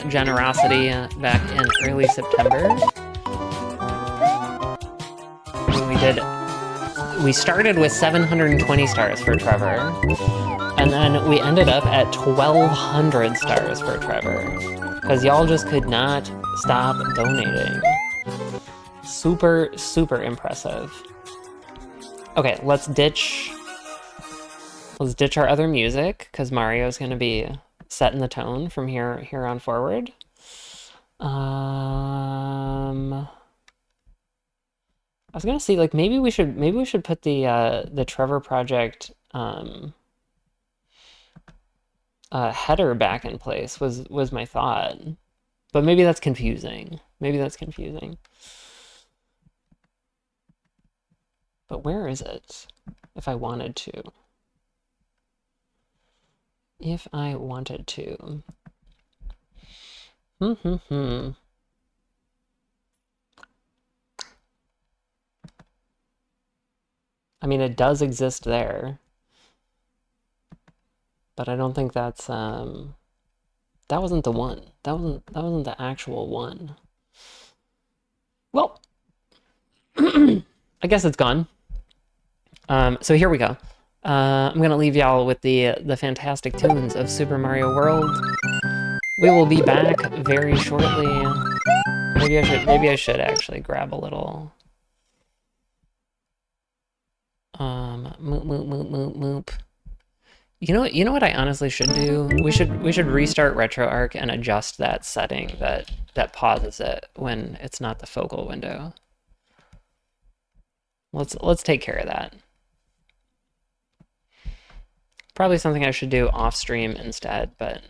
generosity back in early September when we started with 720 stars for Trevor, and then we ended up at 1,200 stars for Trevor because y'all just could not stop donating. Super, super impressive. Okay, let's ditch our other music because Mario's gonna be setting the tone from here on forward. I was gonna say, like, maybe we should put the Trevor Project header back in place was my thought, but maybe that's confusing. But where is it? If I wanted to. I mean, it does exist there, but I don't think that's that wasn't the one. That wasn't the actual one. Well, I guess it's gone. So here we go. I'm gonna leave y'all with the fantastic tunes of Super Mario World. We will be back very shortly. Maybe I should actually grab a little. Moop. You know what I honestly should do? We should restart RetroArch and adjust that setting that pauses it when it's not the focal window. Let's take care of that. Probably something I should do off stream instead, but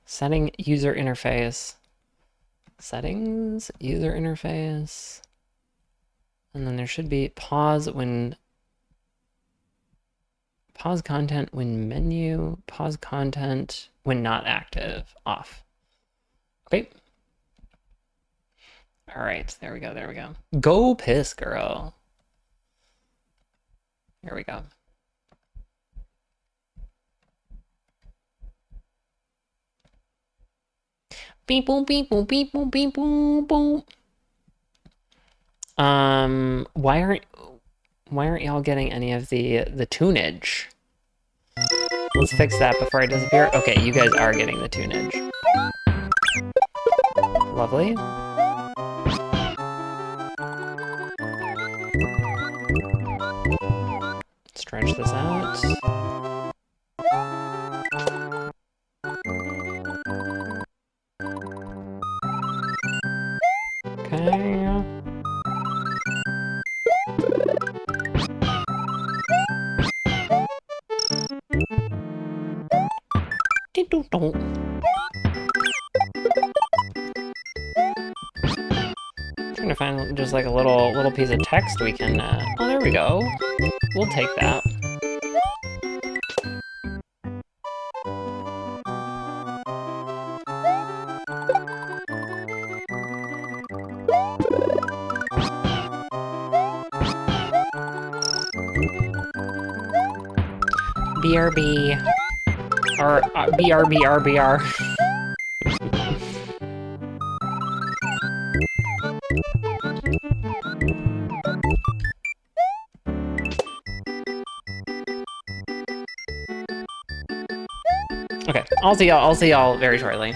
setting user interface. Settings, user interface. And then there should be pause content when menu, pause content when not active, off. Okay. All right, there we go. Go piss, girl. Here we go. Beep boom, beep boom, beep boom, beep boom, boom. Why aren't y'all getting any of the tunage? Let's fix that before I disappear. Okay, you guys are getting the tunage. Lovely. Stretch this out. Okay. Trying to find just like a little piece of text we can. Oh, there we go. We'll take that. BRB. Or BRBRBR. Okay, I'll see y'all very shortly.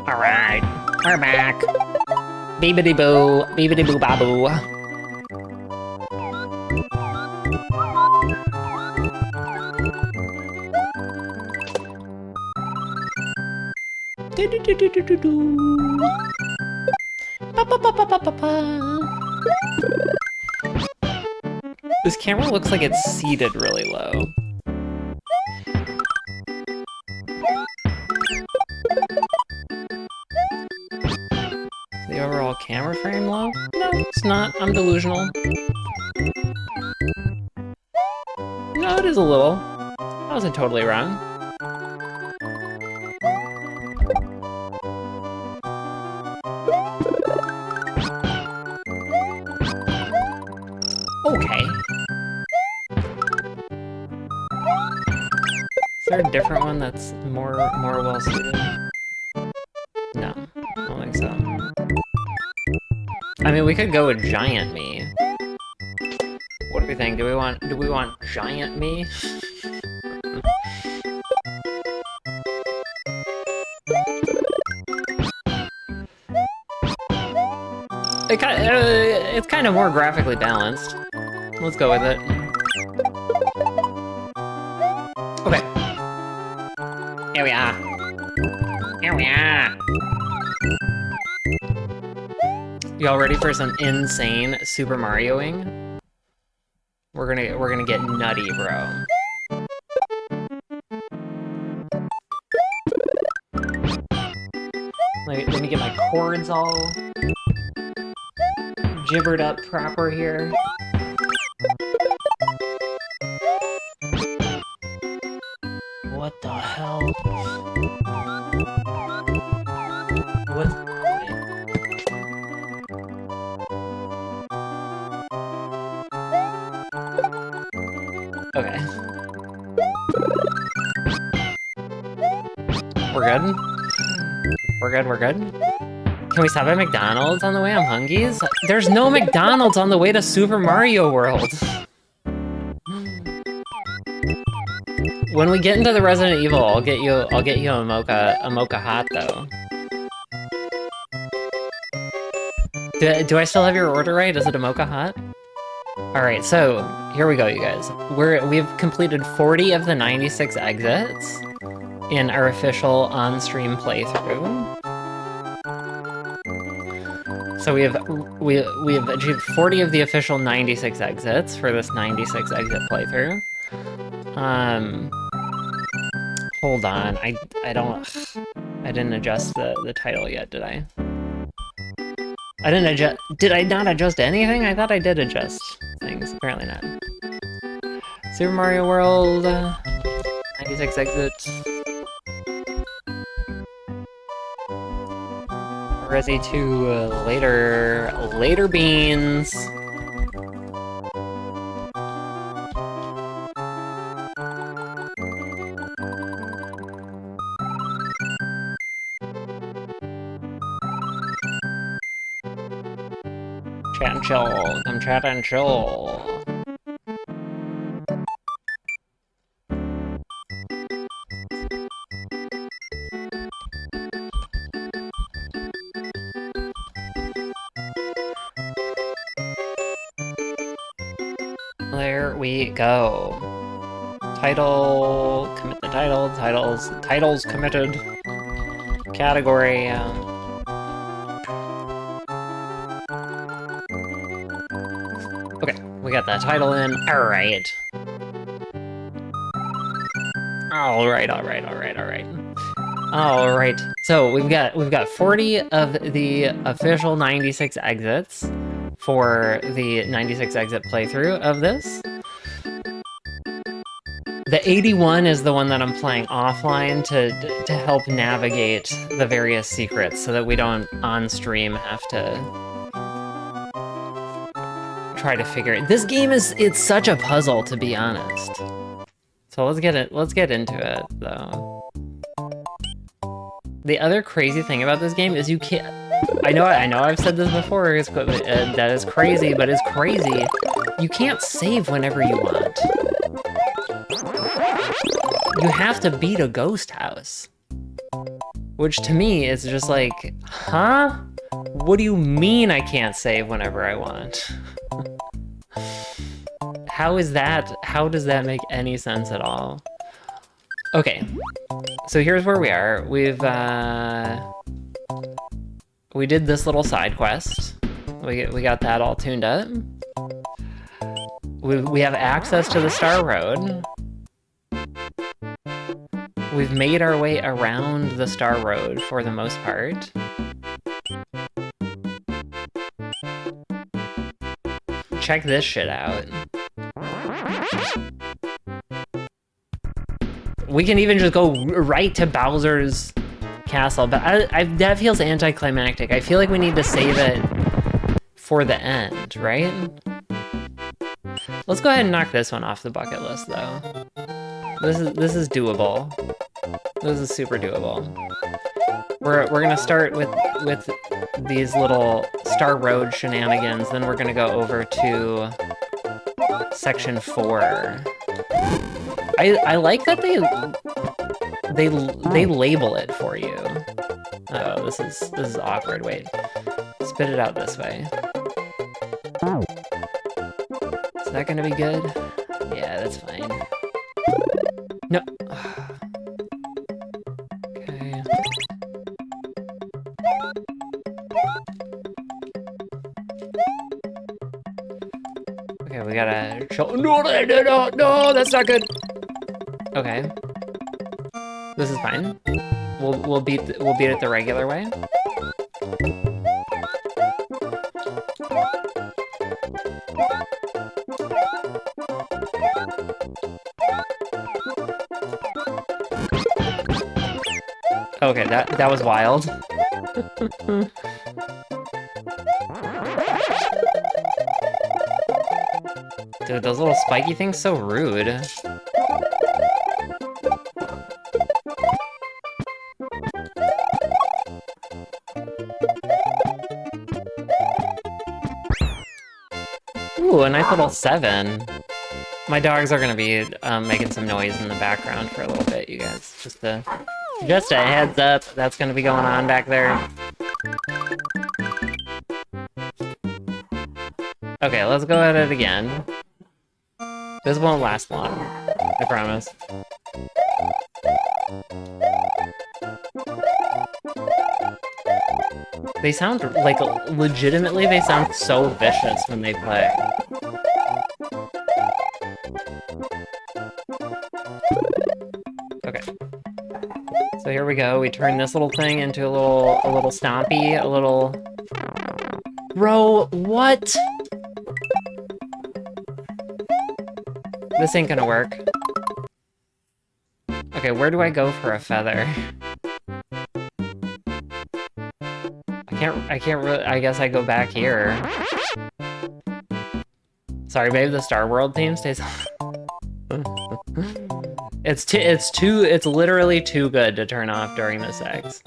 Alright, we're back. Beebity boo, beebity boo baboo. Do do do do do do do. Ba ba ba ba ba ba ba. This camera looks like it's seated really low. The overall camera frame low? No, it's not. I'm delusional. No, it is a little. I wasn't totally wrong. Okay. Is there a different one that's more well suited? No, I don't think so. I mean, we could go with Giant Me. What do we think? Do we want Giant Me? It's kind of more graphically balanced. Let's go with it. Okay. Here we are. Here we are. Y'all ready for some insane Super Marioing? We're gonna get nutty, bro. Let me get my chords all gibbered up proper here. What the hell? What's... Okay. We're good? We're good? Can we stop at McDonald's on the way? I'm hungies. There's no McDonald's on the way to Super Mario World. When we get into the Resident Evil, I'll get you a mocha hot though. Do I still have your order right? Is it a mocha hot? Alright, so here we go, you guys. We've completed 40 of the 96 exits in our official on-stream playthrough. So we have achieved 40 of the official 96 exits for this 96 exit playthrough. Hold on, I didn't adjust the title yet, did I? Did I not adjust anything? I thought I did adjust things, apparently not. Super Mario World, 96 exits. Resi 2, later beans. Chat and chill, come chat and chill. There we go. Title, commit the title, titles committed. Category, okay, we got that title in. Alright. Alright. So we've got 40 of the official 96 exits for the 96 exit playthrough of this. The 81 is the one that I'm playing offline to help navigate the various secrets so that we don't on stream have to try to figure it. This game it's such a puzzle, to be honest. So let's get into it though. The other crazy thing about this game is you can't, I know I've said this before, that is crazy, but it's crazy. You can't save whenever you want. You have to beat a ghost house. Which to me is just like, huh? What do you mean I can't save whenever I want? How does that make any sense at all? Okay, so here's where we are. We did this little side quest. We got that all tuned up. We have access to the Star Road. We've made our way around the Star Road for the most part. Check this shit out. We can even just go right to Bowser's castle, but that feels anticlimactic. I feel like we need to save it for the end, right? Let's go ahead and knock this one off the bucket list, though. This is doable. This is super doable. We're gonna start with these little Star Road shenanigans, then we're gonna go over to section 4. I like that they label it for you. Oh, this is awkward. Wait, spit it out this way. Is that gonna be good? Yeah, that's fine. No. Okay. Okay, we gotta show. No, that's not good. Okay. This is fine. We'll beat it the regular way. Okay, that was wild. Dude, those little spiky things, so rude. Ooh, a nice little 7. My dogs are gonna be making some noise in the background for a little bit, you guys. Just a heads up, that's gonna be going on back there. Okay, let's go at it again. This won't last long, I promise. They sound, like, legitimately, they sound so vicious when they play. Okay. So here we go, we turn this little thing into a little stompy, a little... Bro, what? This ain't gonna work. Okay, where do I go for a feather? I can't really, I guess I go back here. Sorry, babe, the Star World theme stays on. It's literally too good to turn off during the sex.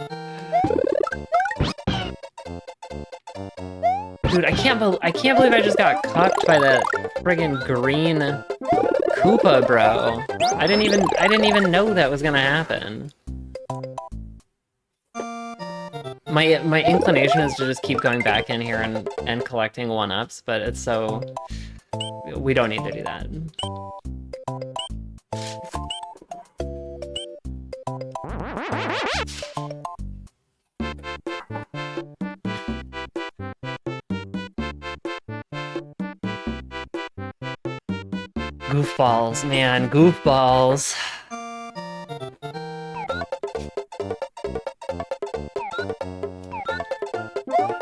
Dude, I can't believe I just got cucked by that friggin' green Koopa, bro. I didn't even know that was gonna happen. My inclination is to just keep going back in here and collecting 1-ups, but it's so... We don't need to do that. Goofballs, man, goofballs.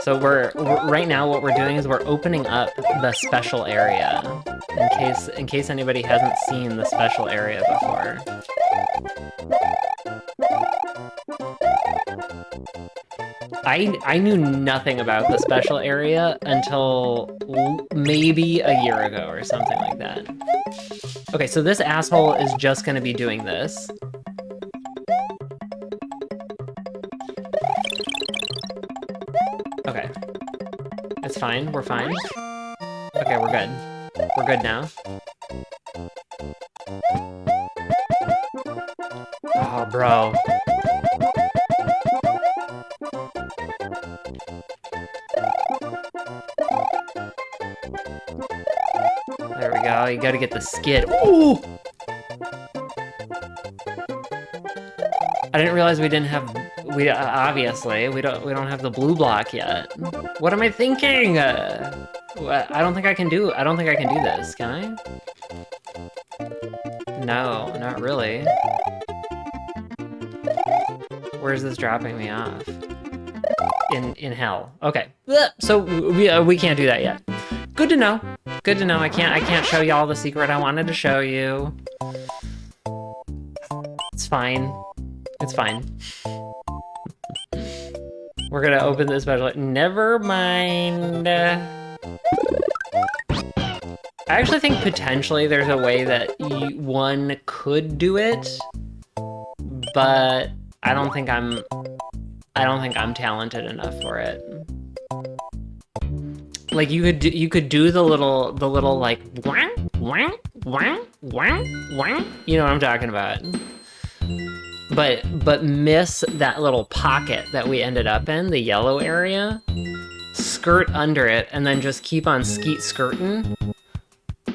So we're right now what we're doing is we're opening up the special area in case anybody hasn't seen the special area before. I knew nothing about the special area until maybe a year ago or something like that. Okay, so this asshole is just gonna be doing this. Okay. It's fine, we're fine. Okay, we're good. We're good now. Oh, bro. There we go, you gotta get the skid. Ooh! I didn't realize we didn't have, obviously, we don't have the blue block yet. What am I thinking? I don't think I can do this, can I? No, not really. Where's this dropping me off? In hell. Okay. So we can't do that yet. Good to know. Good to know. I can't show you all the secret I wanted to show you. It's fine. It's fine. We're gonna open this special. Never mind. I actually think potentially there's a way that one could do it, but I don't think I'm talented enough for it. Like you could do the little like wang wang wang wang wang. You know what I'm talking about. But miss that little pocket that we ended up in, the yellow area, skirt under it, and then just keep on skirting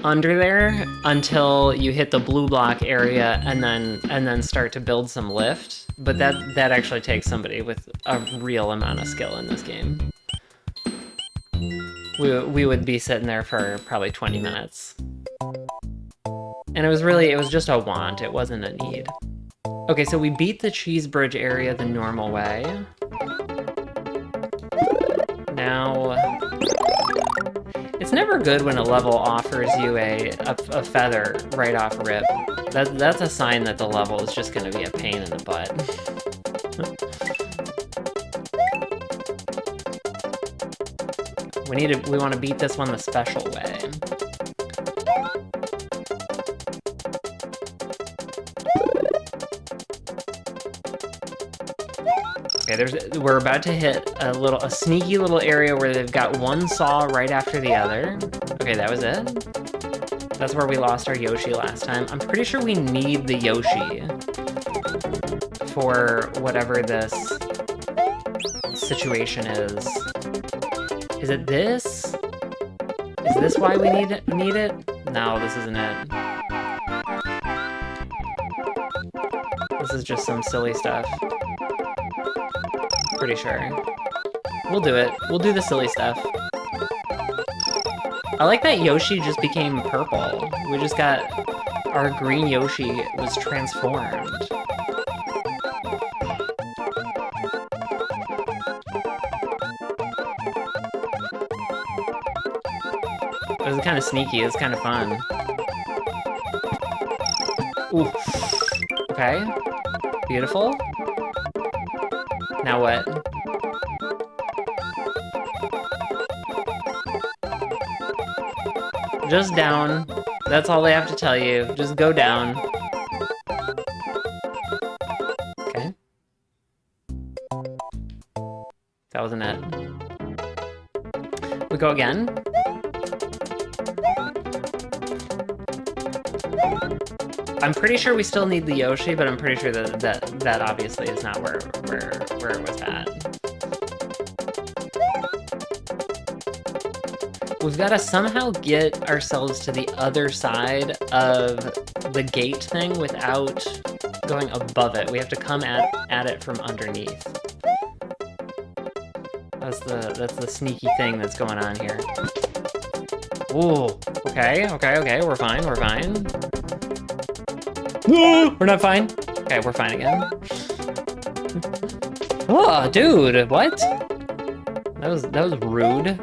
under there until you hit the blue block area, and then start to build some lift. But that actually takes somebody with a real amount of skill in this game. We would be sitting there for probably 20 minutes. And it was just a want, it wasn't a need. Okay, so we beat the cheese bridge area the normal way. Now, it's never good when a level offers you a feather right off rip. That's a sign that the level is just gonna be a pain in the butt. We want to beat this one the special way. Okay, we're about to hit a sneaky little area where they've got one saw right after the other. Okay, that was it. That's where we lost our Yoshi last time. I'm pretty sure we need the Yoshi for whatever this situation is. Is it this? Is this why we need it? No, this isn't it. This is just some silly stuff. Pretty sure. We'll do it. We'll do the silly stuff. I like that Yoshi just became purple. We just got... Our green Yoshi was transformed. It was kind of sneaky. It was kind of fun. Ooh. Okay. Beautiful. Now what? Just down. That's all they have to tell you. Just go down. Okay. That wasn't it. We go again. I'm pretty sure we still need the Yoshi, but I'm pretty sure that obviously is not where it was at. We've got to somehow get ourselves to the other side of the gate thing without going above it. We have to come at it from underneath. That's the sneaky thing that's going on here. Ooh, okay, we're fine, we're fine. We're not fine. Okay, we're fine again. Oh, dude, what? That was rude.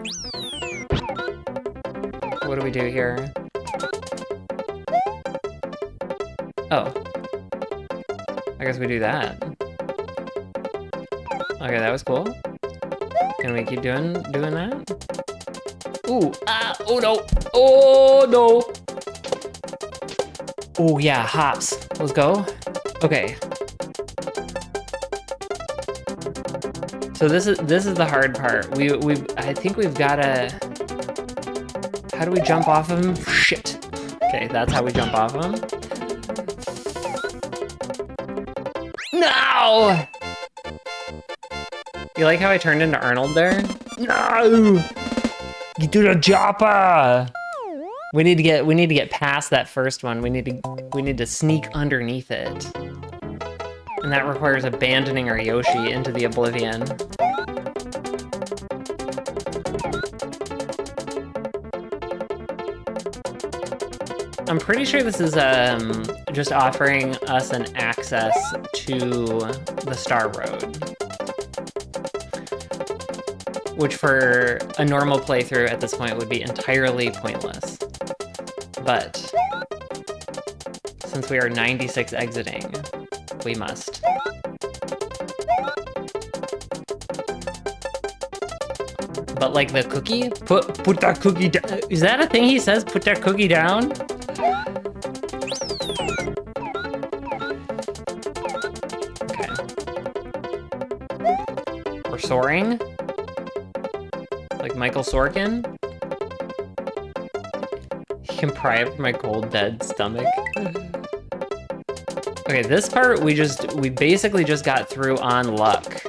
What do we do here? Oh. I guess we do that. Okay, that was cool. Can we keep doing that? Ooh, ah, oh no, oh no. Oh yeah, hops, let's go. Okay. So this is the hard part. I think we've gotta, how do we jump off of him? Shit. Okay, that's how we jump off of him. No! You like how I turned into Arnold there? No! Get to the chopper! We need to get past that first one. We need to sneak underneath it. And that requires abandoning our Yoshi into the oblivion. I'm pretty sure this is just offering us an access to the Star Road. Which for a normal playthrough at this point would be entirely pointless. But since we are 96 exiting, we must. But like the cookie? Put that cookie down. Is that a thing he says? Put that cookie down? Okay. We're soaring? Like Michael Sorkin? He can pry up my cold, dead stomach. Okay, this part we basically just got through on luck.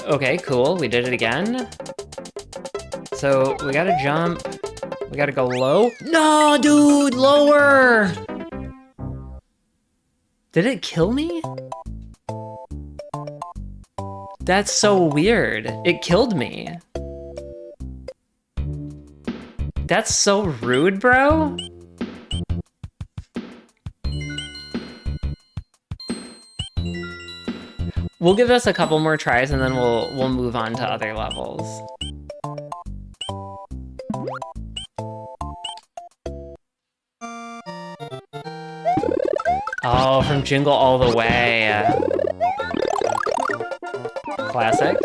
Okay, cool, we did it again. So we gotta jump, we gotta go low. No, dude, lower! Did it kill me? That's so weird. It killed me. That's so rude, bro. We'll give this a couple more tries and then we'll move on to other levels. Oh, from Jingle All the Way. Classic.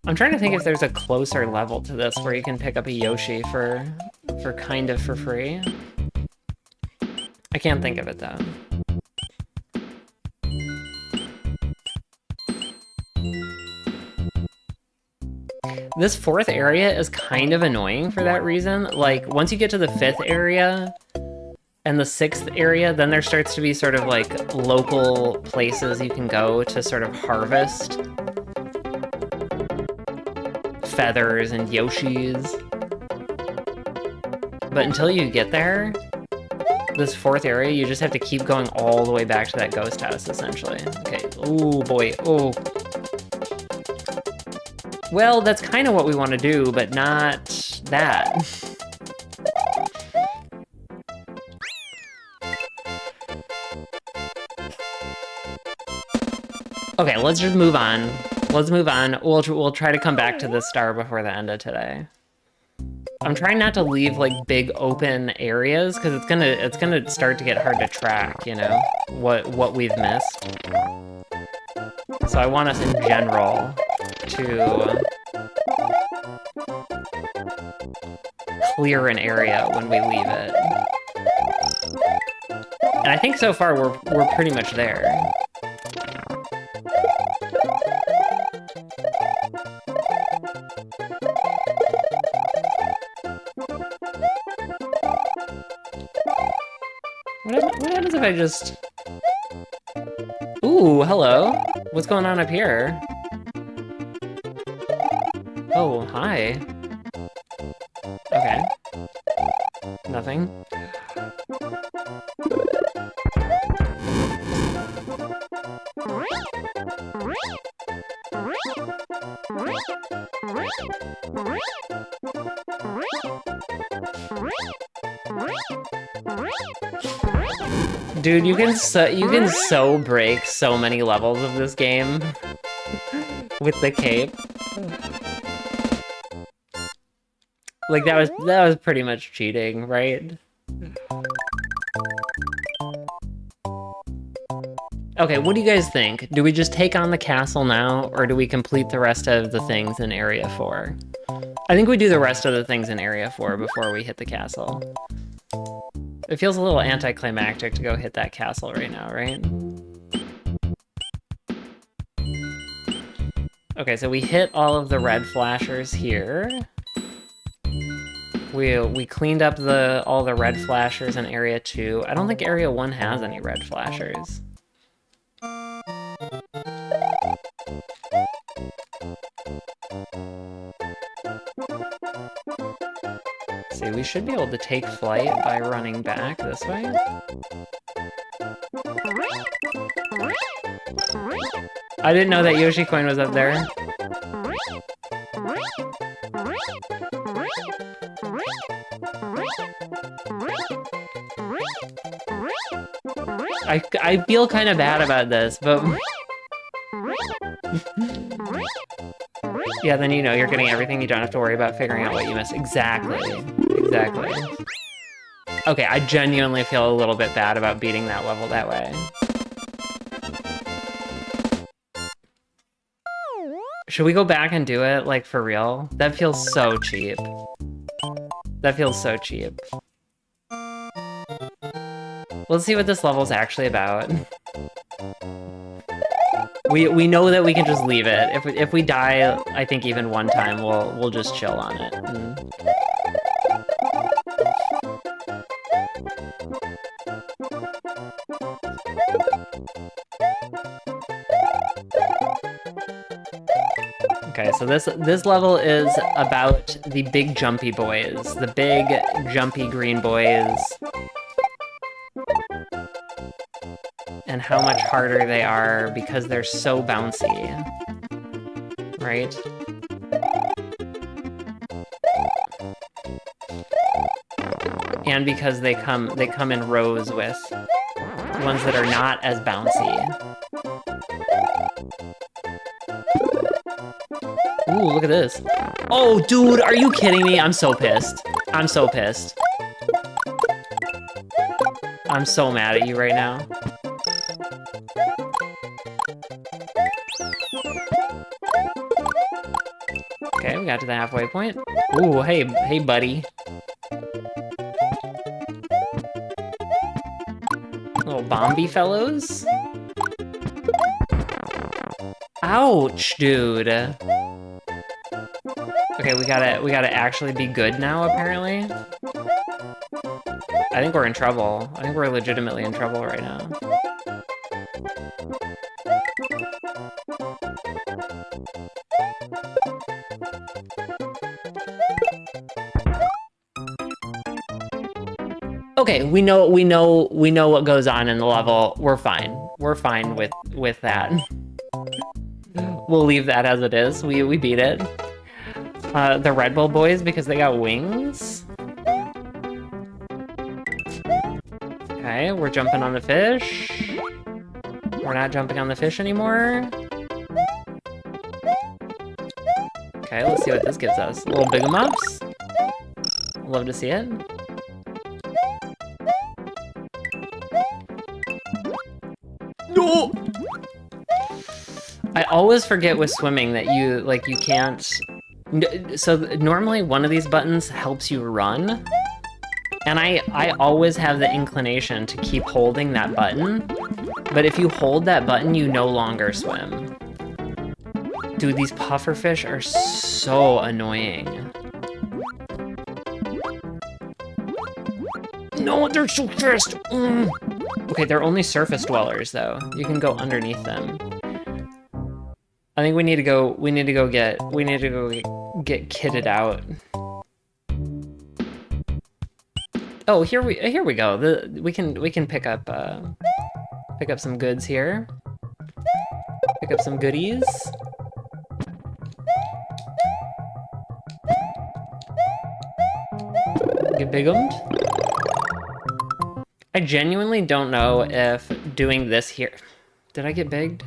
I'm trying to think if there's a closer level to this where you can pick up a Yoshi for kind of for free. I can't think of it though. This fourth area is kind of annoying for that reason. Like, once you get to the fifth area and the sixth area, then there starts to be sort of like local places you can go to sort of harvest feathers and Yoshis. But until you get there, this fourth area, you just have to keep going all the way back to that ghost house, essentially. Okay, oh boy, oh. Well, that's kind of what we want to do, but not that. Okay, let's just move on. Let's move on. We'll try to come back to this star before the end of today. I'm trying not to leave like big open areas because it's gonna start to get hard to track, you know, what we've missed. So I want us in general to clear an area when we leave it. And I think so far we're pretty much there. What happens if I just... Ooh, hello. What's going on up here? Oh, hi. Okay. Dude, you can so break so many levels of this game with the cape. Like that was pretty much cheating, right? Okay, what do you guys think? Do we just take on the castle now, or do we complete the rest of the things in Area 4? I think we do the rest of the things in Area 4 before we hit the castle. It feels a little anticlimactic to go hit that castle right now, right? Okay, so we hit all of the red flashers here. We cleaned up all the red flashers in Area 2. I don't think Area 1 has any red flashers. See, we should be able to take flight by running back this way. I didn't know that Yoshi Coin was up there. I feel kind of bad about this, but... Yeah, then you know you're getting everything. You don't have to worry about figuring out what you missed. Exactly. Exactly. Okay, I genuinely feel a little bit bad about beating that level that way. Should we go back and do it, like, for real? That feels so cheap. That feels so cheap. Let's see what this level's actually about. We know that we can just leave it. If we die, I think even one time, we'll just chill on it. Okay, so this level is about the big jumpy boys, the big jumpy green boys, and how much harder they are because they're so bouncy, right? And because they come in rows with ones that are not as bouncy. Ooh, look at this. Oh, dude, are you kidding me? I'm so pissed. I'm so pissed. I'm so mad at you right now. Okay, we got to the halfway point. Ooh, hey, buddy. Little Bombi fellows. Ouch, dude. Okay, we gotta actually be good now, apparently. I think we're in trouble. I think we're legitimately in trouble right now. Okay, we know what goes on in the level. We're fine. We're fine with that. We'll leave that as it is. We beat it. The Red Bull boys because they got wings. Okay, we're jumping on the fish. We're not jumping on the fish anymore. Okay, let's see what this gives us. Little Big-em-ups. Love to see it. No! I always forget with swimming that you can't... So normally one of these buttons helps you run. And I always have the inclination to keep holding that button. But if you hold that button, you no longer swim. Dude, these pufferfish are so annoying. No, they're so fast! Okay, they're only surface dwellers, though. You can go underneath them. I think we need to go get kitted out. Oh, here we go. We can pick up some goods here. Pick up some goodies. Get bigummed. I genuinely don't know if doing this here. Did I get bigged?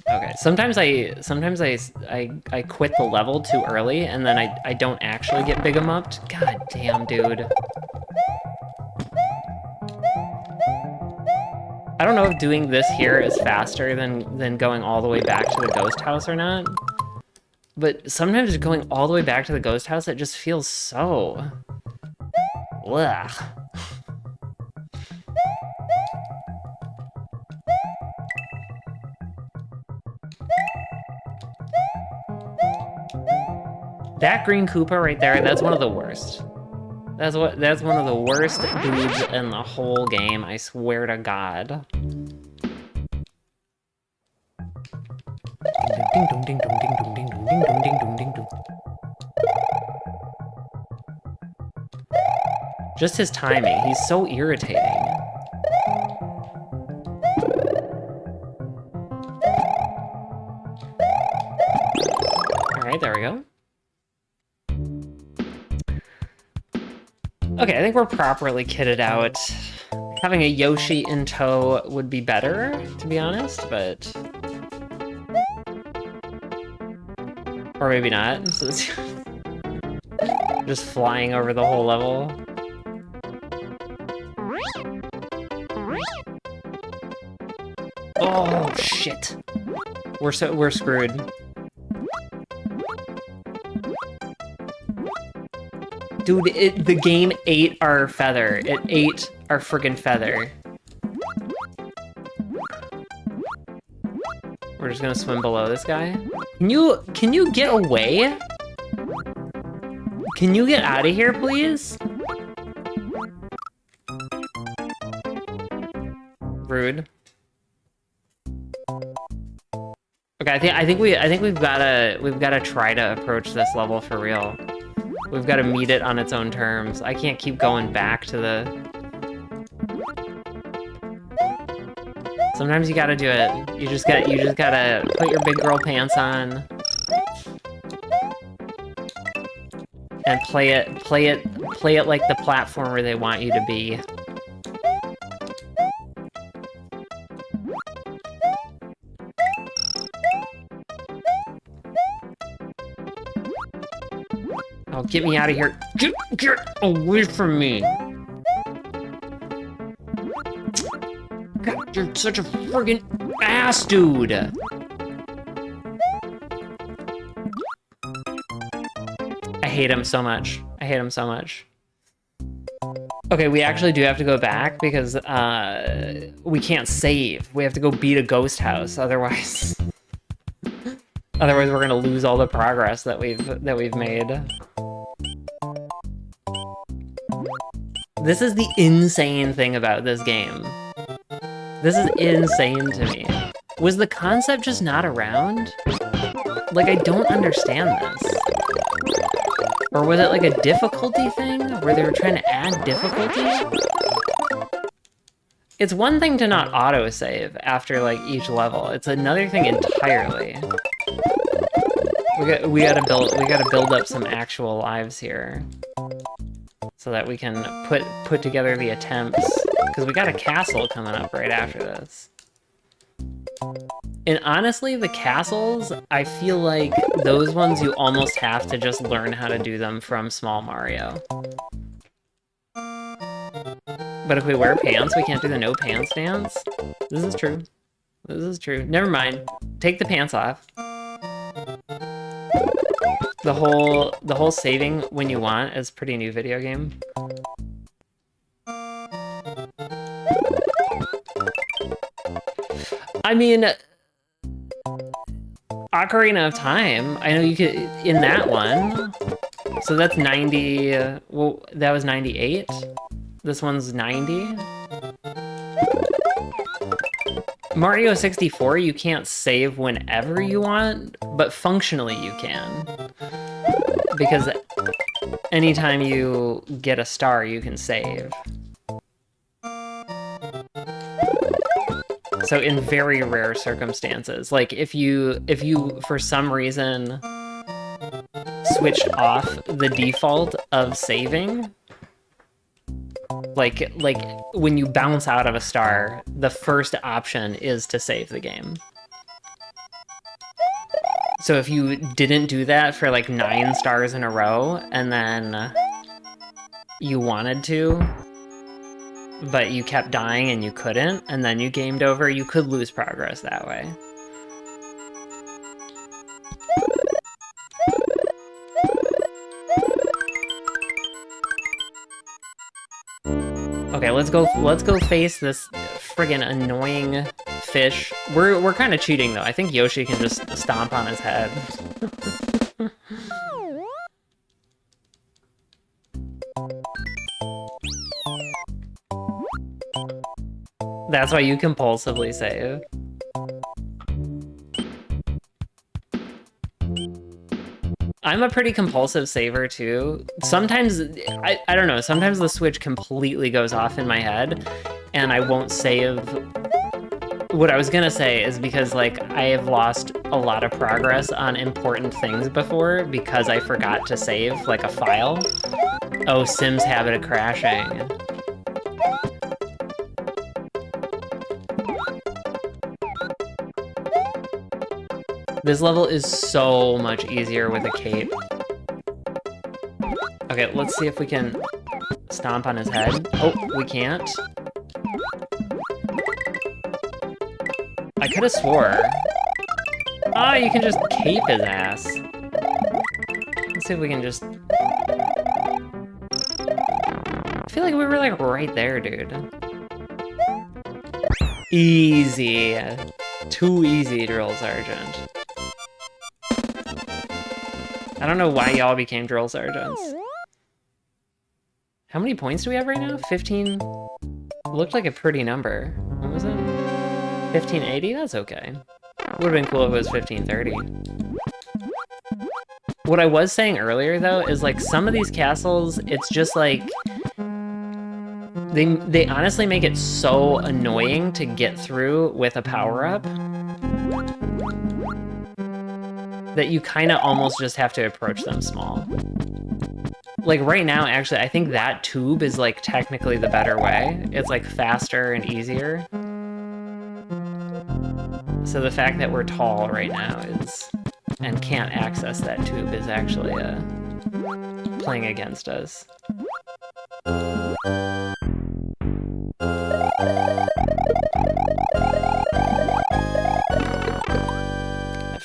Okay. Sometimes I quit the level too early and then I don't actually get big 'em upped. God damn, dude. I don't know if doing this here is faster than going all the way back to the ghost house or not. But sometimes going all the way back to the ghost house, it just feels so... Ugh. That green Koopa right there, that's one of the worst. That's one of the worst dudes in the whole game, I swear to God. Ding dong ding dong ding dong ding dong ding dong ding dong ding dong. Just his timing, he's so irritating. Alright, there we go. Okay, I think we're properly kitted out. Having a Yoshi in tow would be better, to be honest, but... Or maybe not. So it's just flying over the whole level. Oh, shit. We're screwed. Dude, the game ate our feather. It ate our friggin' feather. We're just gonna swim below this guy. Can you get away? Can you get out of here, please? Rude. Okay, I think we've gotta try to approach this level for real. We've got to meet it on its own terms. I can't keep going back to the... Sometimes you gotta do it. You just gotta put your big girl pants on. And play it like the platformer they want you to be. Oh, get me out of here. Get away from me. God, you're such a friggin' ass, dude. I hate him so much. I hate him so much. Okay, we actually do have to go back because we can't save. We have to go beat a ghost house, otherwise... Otherwise we're gonna lose all the progress that we've made. This is the insane thing about this game. This is insane to me. Was the concept just not around? Like, I don't understand this. Or was it like a difficulty thing? Where they were trying to add difficulty? It's one thing to not autosave after, like, each level. It's another thing entirely. We gotta build up some actual lives here. So that we can put together the attempts. Because we got a castle coming up right after this. And honestly, the castles, I feel like those ones you almost have to just learn how to do them from Small Mario. But if we wear pants, we can't do the no pants dance? This is true. This is true. Never mind. Take the pants off. The whole saving when you want is pretty new video game. I mean, Ocarina of Time, I know you could, in that one, so that's 90, well, that was 98. This one's 90. Mario 64, you can't save whenever you want, but functionally you can. Because anytime you get a star, you can save. So in very rare circumstances, like if you for some reason switched off the default of saving, like when you bounce out of a star, the first option is to save the game. So if you didn't do that for like 9 stars in a row, and then you wanted to, but you kept dying and you couldn't, and then you gamed over, you could lose progress that way. Okay, let's go face this friggin' annoying fish. We're kind of cheating though. I think Yoshi can just stomp on his head. That's why you compulsively save. I'm a pretty compulsive saver too. Sometimes, I don't know, sometimes the switch completely goes off in my head and I won't save. What I was gonna say is because like I have lost a lot of progress on important things before because I forgot to save like a file. Oh, Sim's habit of crashing. This level is so much easier with a cape. Okay, let's see if we can stomp on his head. Oh, we can't. I could have swore. Ah, you can just cape his ass. Let's see if we can just... I feel like we were like right there, dude. Easy. Too easy, Drill Sergeant. I don't know why y'all became drill sergeants. How many points do we have right now? 15? Looked like a pretty number. What was it? 1580? That's okay. Would have been cool if it was 1530. What I was saying earlier, though, is like some of these castles, it's just like... They honestly make it so annoying to get through with a power-up that you kind of almost just have to approach them small. Like right now, actually, I think that tube is like technically the better way. It's like faster and easier. So the fact that we're tall right now is, and can't access that tube is actually playing against us.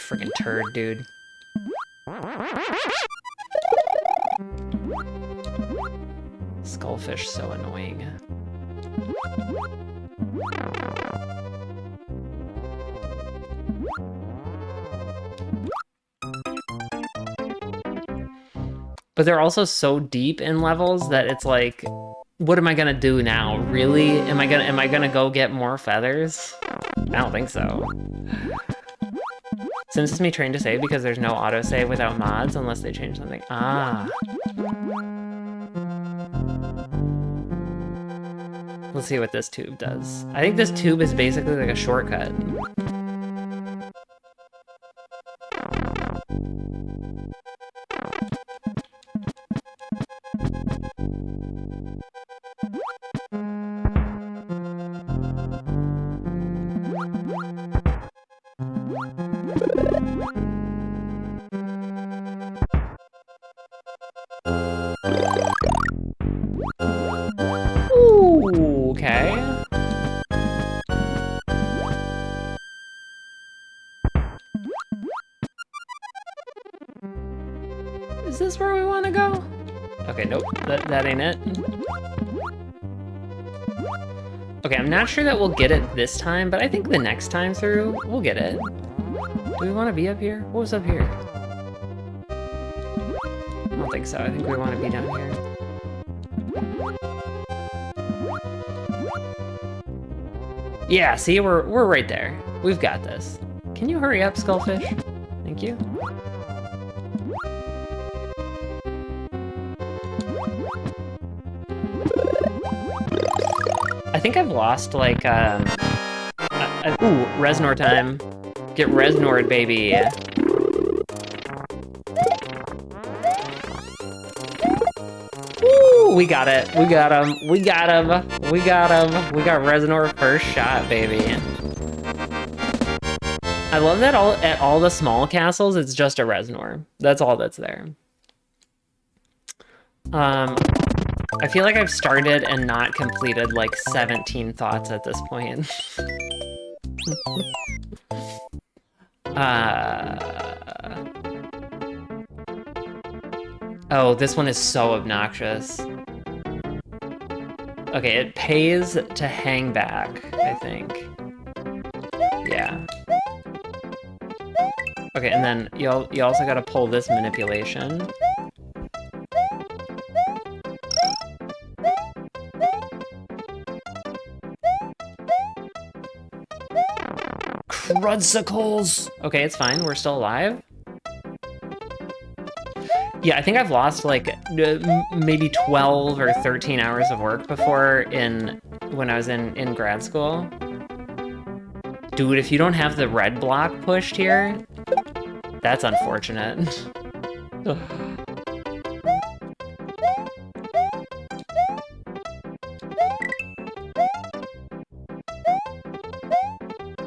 Friggin' turd, dude. Skullfish so annoying. But they're also so deep in levels that it's like, what am I gonna do now? Really? Am I gonna go get more feathers? I don't think so. Since it's me trained to save because there's no autosave without mods unless they change something. Ah. Let's see what this tube does. I think this tube is basically like a shortcut. Ooh, okay. Is this where we want to go? Okay, nope, that ain't it. Okay, I'm not sure that we'll get it this time, but I think the next time through, we'll get it. Do we want to be up here? What was up here? I don't think so. I think we want to be down here. Yeah, see, we're right there. We've got this. Can you hurry up, Skullfish? Thank you. I think I've lost, like, ooh, Reznor time. Get Reznored, baby. Woo! We got it. We got him. We got him. We got him. We got Reznor first shot, baby. I love that at all the small castles, it's just a Reznor. That's all that's there. I feel like I've started and not completed like 17 thoughts at this point. Oh, this one is so obnoxious. Okay, it pays to hang back, I think. Yeah. Okay, and then you also gotta pull this manipulation. Crudsicles! Okay, it's fine. We're still alive. Yeah, I think I've lost like maybe 12 or 13 hours of work before when I was in grad school. Dude, if you don't have the red block pushed here, that's unfortunate.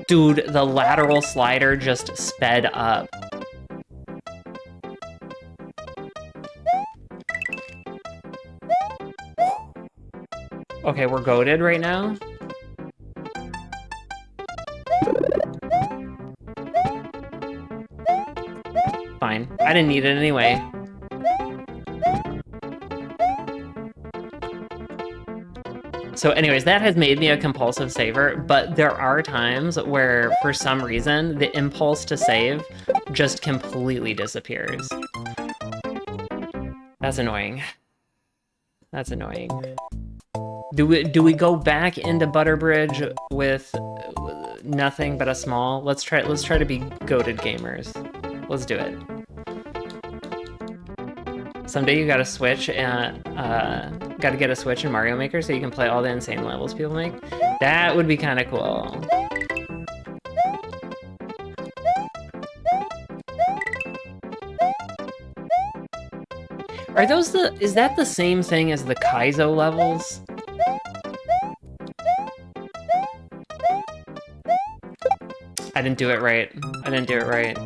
Dude, the lateral slider just sped up. Okay, we're goated right now. Fine. I didn't need it anyway. So anyways, that has made me a compulsive saver, but there are times where, for some reason, the impulse to save just completely disappears. That's annoying. That's annoying. Do we go back into Butterbridge with nothing but a small? Let's try to be goated gamers. Let's do it. Someday you gotta switch and gotta get a Switch in Mario Maker so you can play all the insane levels people make. That would be kind of cool. Are those is that the same thing as the Kaizo levels? I didn't do it right. I didn't do it right.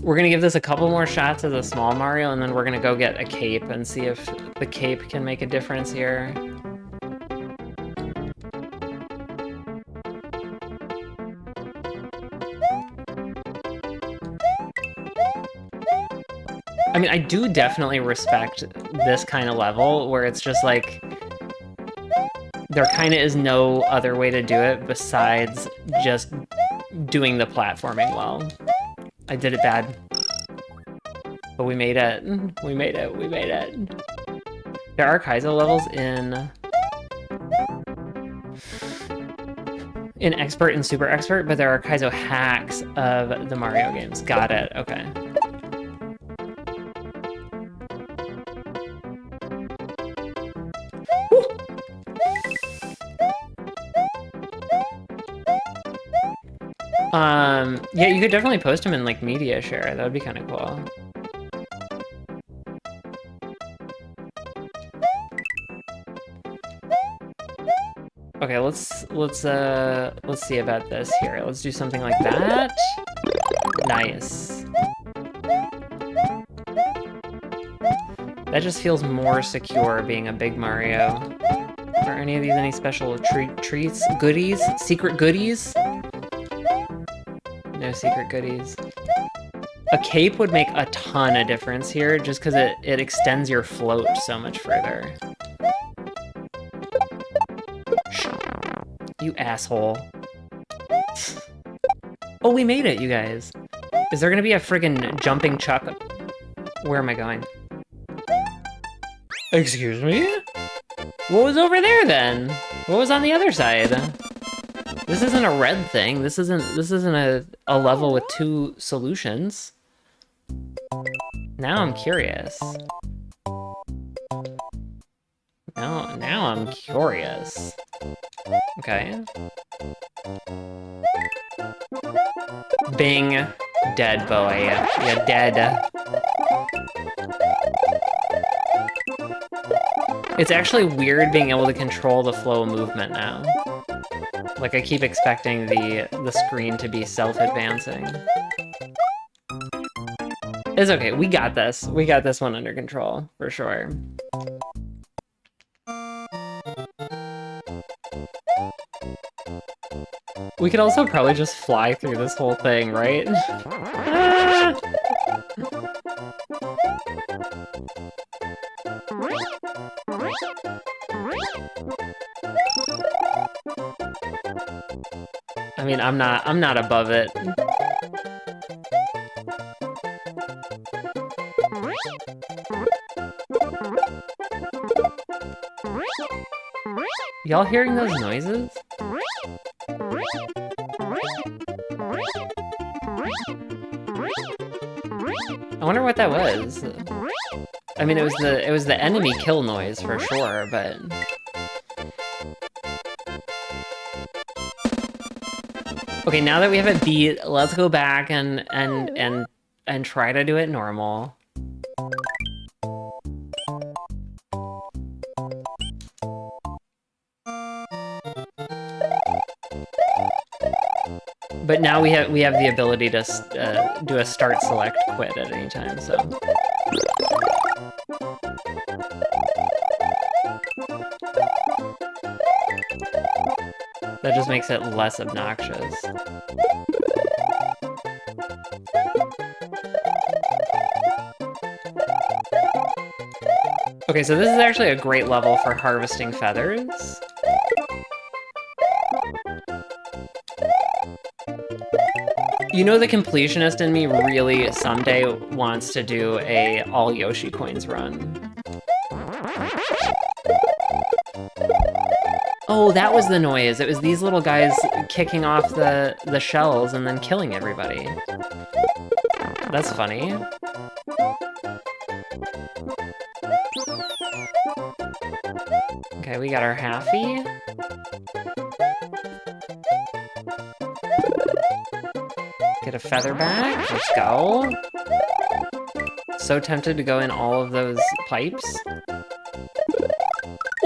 We're gonna give this a couple more shots as a small Mario, and then we're gonna go get a cape and see if the cape can make a difference here. I mean, I do definitely respect this kind of level where it's just like, there kind of is no other way to do it besides just doing the platforming well. I did it bad. But we made it. We made it. We made it. There are Kaizo levels in Expert and Super Expert, but there are Kaizo hacks of the Mario games. Got it. Okay. Yeah, you could definitely post them in, like, media share. That would be kind of cool. Okay, let's see about this here. Let's do something like that. Nice. That just feels more secure being a big Mario. Are any of these any special treats? Goodies? Secret goodies? No secret goodies. A cape would make a ton of difference here just because it extends your float so much further. You asshole. Oh, we made it, you guys. Is there gonna be a friggin' jumping chuck? Where am I going? Excuse me? What was over there then? What was on the other side? This isn't a red thing. This isn't a level with two solutions. Now I'm curious. Now I'm curious. Okay. Bing. Dead boy. You're dead. It's actually weird being able to control the flow of movement now. Like, I keep expecting the screen to be self-advancing. It's okay, we got this. We got this one under control, for sure. We could also probably just fly through this whole thing, right? I mean, I'm not above it. Y'all hearing those noises? I wonder what that was. I mean, it was the enemy kill noise for sure, but okay, now that we have it beat, let's go back and try to do it normal. But now we have the ability to do a start, select, quit at any time, so. That just makes it less obnoxious. Okay, so this is actually a great level for harvesting feathers. You know, the completionist in me really someday wants to do a all Yoshi coins run. Oh, that was the noise. It was these little guys kicking off the shells and then killing everybody. That's funny. Okay, we got our halfie. Get a feather back. Let's go. So tempted to go in all of those pipes.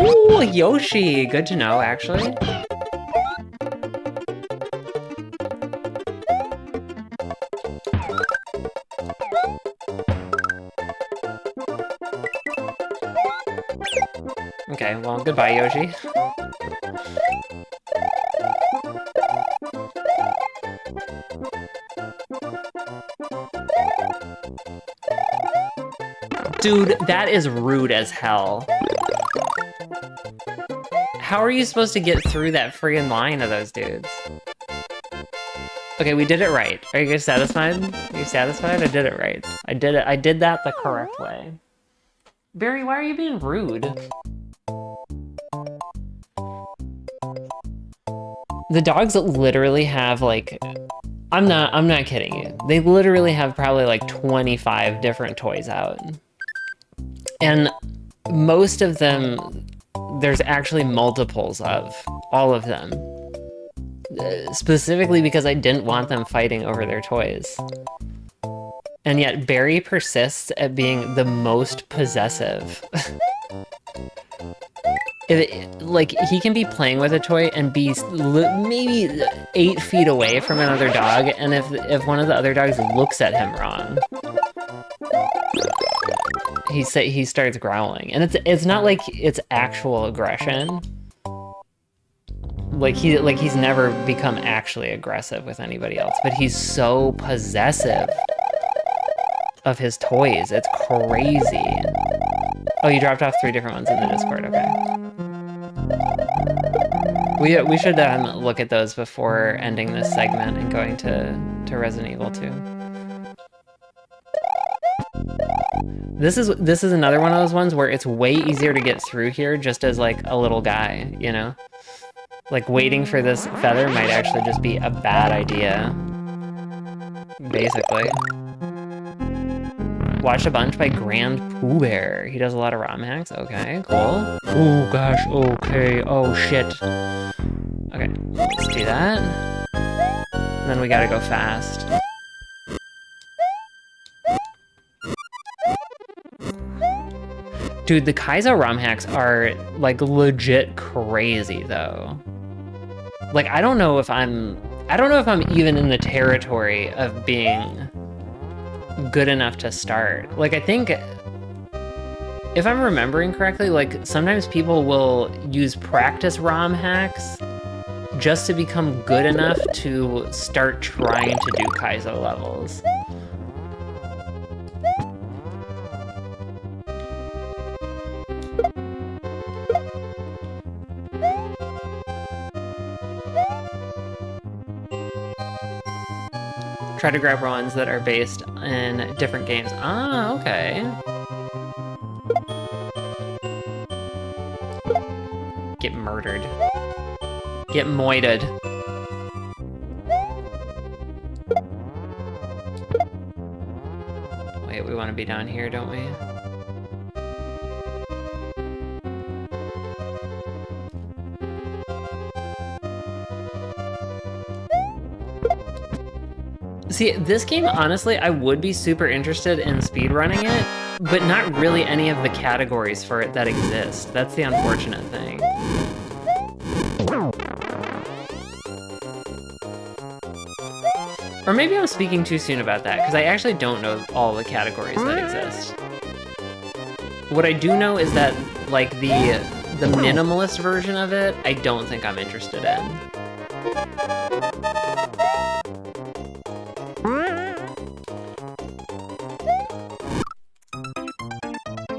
Ooh, Yoshi! Good to know, actually. Okay, well, goodbye, Yoshi. Dude, that is rude as hell. How are you supposed to get through that friggin' line of those dudes? Okay, we did it right. Are you guys satisfied? Are you satisfied? I did it right. I did that the correct way. Barry, why are you being rude? The dogs literally have like, I'm not kidding you. They literally have probably like 25 different toys out. And most of them, there's actually multiples of all of them. Specifically because I didn't want them fighting over their toys. And yet Barry persists at being the most possessive. Like, he can be playing with a toy and be maybe 8 feet away from another dog, and if one of the other dogs looks at him wrong, he starts growling. And it's not like it's actual aggression. Like he's never become actually aggressive with anybody else, but he's so possessive of his toys. It's crazy. Oh, you dropped off 3 different ones in the Discord, okay. We should look at those before ending this segment and going to Resident Evil 2. This is another one of those ones where it's way easier to get through here just as like a little guy, you know? Like waiting for this feather might actually just be a bad idea. Basically. Watched a bunch by Grand Pooh Bear. He does a lot of ROM hacks. Okay, cool. Oh gosh, okay, oh shit. Okay, let's do that. And then we gotta go fast. Dude, the Kaizo ROM hacks are like legit crazy though. Like I don't know if I'm even in the territory of being good enough to start. Like I think if I'm remembering correctly, like sometimes people will use practice ROM hacks just to become good enough to start trying to do Kaizo levels. Try to grab runs that are based in different games. Ah, okay. Get murdered. Get moited. Wait, we want to be down here, don't we? See, this game, honestly, I would be super interested in speedrunning it, but not really any of the categories for it that exist. That's the unfortunate thing. Or maybe I'm speaking too soon about that, because I actually don't know all the categories that exist. What I do know is that, like, the minimalist version of it, I don't think I'm interested in.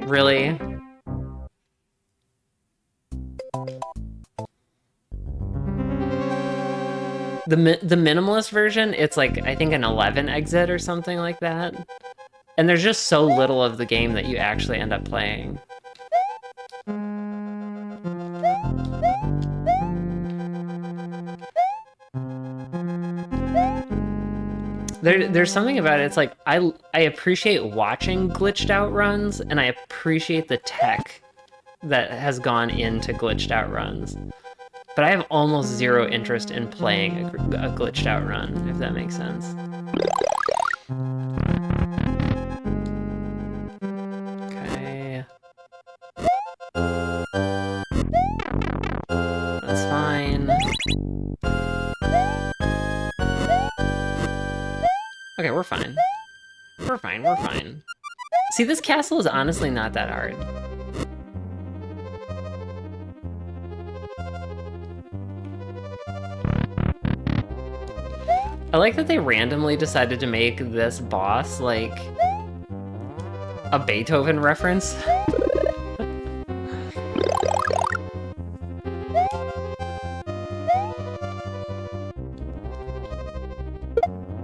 Really? The minimalist version, it's like, I think an 11 exit or something like that. And there's just so little of the game that you actually end up playing. There's something about it, it's like, I appreciate watching glitched out runs, and I appreciate the tech that has gone into glitched out runs. But I have almost zero interest in playing a glitched out run, if that makes sense. Okay. That's fine. Okay, we're fine. We're fine, we're fine. See, this castle is honestly not that hard. I like that they randomly decided to make this boss, like, a Beethoven reference.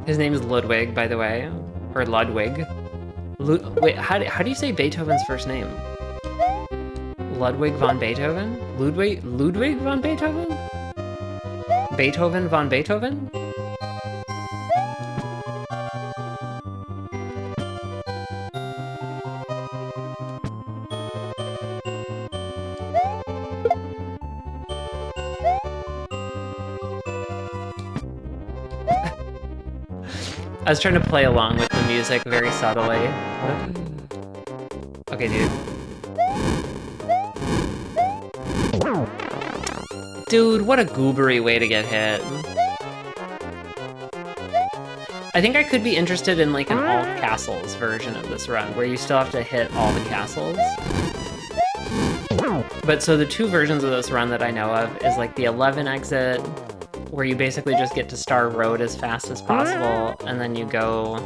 His name is Ludwig, by the way. Or Ludwig. Wait, how do you say Beethoven's first name? Ludwig von Beethoven? Ludwig von Beethoven? Beethoven von Beethoven? I was trying to play along with the music very subtly. Okay, dude. Dude, what a goobery way to get hit. I think I could be interested in like an all castles version of this run, where you still have to hit all the castles. But so the two versions of this run that I know of is like the 11 exit, where you basically just get to Star Road as fast as possible, and then you go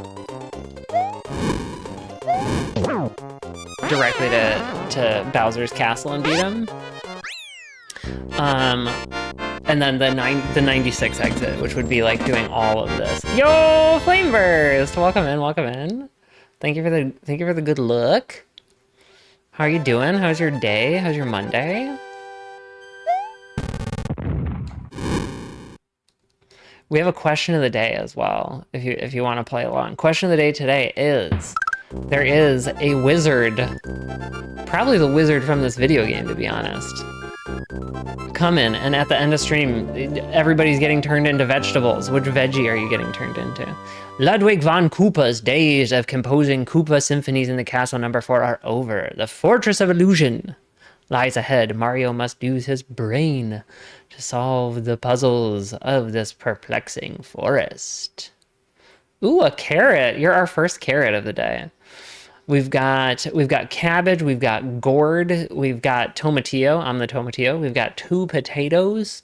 directly to Bowser's Castle and beat him. And then the 96 exit, which would be like doing all of this. Yo, Flameburst! Welcome in, welcome in. Thank you for the good look. How are you doing? How's your day? How's your Monday? We have a question of the day as well, if you want to play along. Question of the day today is, there is a wizard, probably the wizard from this video game, to be honest, come in, and at the end of stream, everybody's getting turned into vegetables. Which veggie are you getting turned into? Ludwig von Koopa's days of composing Koopa symphonies in the castle number 4 are over. The Fortress of Illusion lies ahead. Mario must use his brain to solve the puzzles of this perplexing forest. Ooh, a carrot. You're our first carrot of the day. We've got cabbage, we've got gourd, we've got tomatillo. I'm the tomatillo. We've got 2 potatoes.